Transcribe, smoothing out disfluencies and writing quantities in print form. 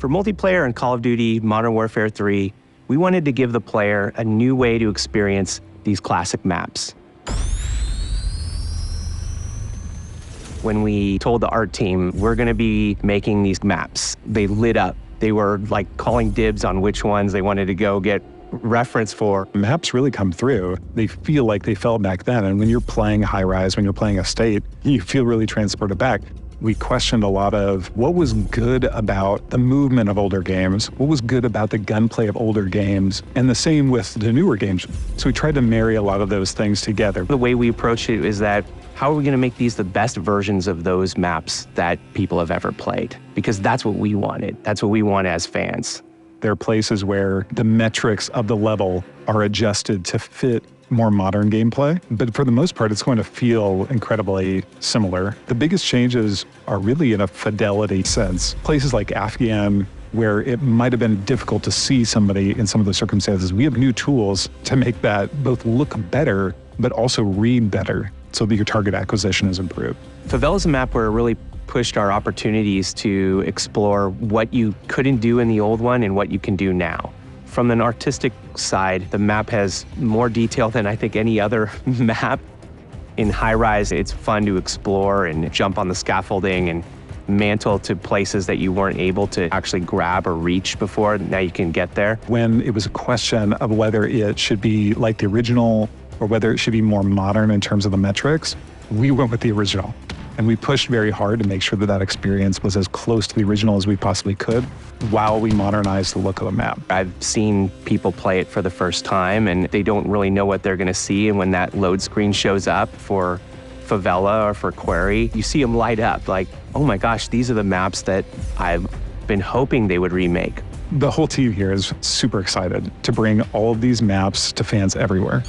For multiplayer and Call of Duty Modern Warfare 3, we wanted to give the player a new way to experience these classic maps. When we told the art team, we're gonna be making these maps, they lit up. They were like calling dibs on which ones they wanted to go get reference for. Maps really come through. They feel like they felt back then. And when you're playing High Rise, when you're playing Estate, you feel really transported back. We questioned a lot of what was good about the movement of older games, what was good about the gunplay of older games, and the same with the newer games. So we tried to marry a lot of those things together. The way we approach it is that, how are we gonna make these the best versions of those maps that people have ever played? Because that's what we wanted. That's what we want as fans. There are places where the metrics of the level are adjusted to fit more modern gameplay, but for the most part, it's going to feel incredibly similar. The biggest changes are really in a fidelity sense. Places like Afghan, where it might have been difficult to see somebody in some of those circumstances, we have new tools to make that both look better, but also read better, so that your target acquisition is improved. Favela is a map where it really pushed our opportunities to explore what you couldn't do in the old one and what you can do now. From an artistic side, the map has more detail than I think any other map. In High Rise, it's fun to explore and jump on the scaffolding and mantle to places that you weren't able to actually grab or reach before. Now you can get there. When it was a question of whether it should be like the original or whether it should be more modern in terms of the metrics, we went with the original. And we pushed very hard to make sure that that experience was as close to the original as we possibly could while we modernized the look of the map. I've seen people play it for the first time and they don't really know what they're gonna see, and when that load screen shows up for Favela or for Quarry, you see them light up like, oh my gosh, these are the maps that I've been hoping they would remake. The whole team here is super excited to bring all of these maps to fans everywhere.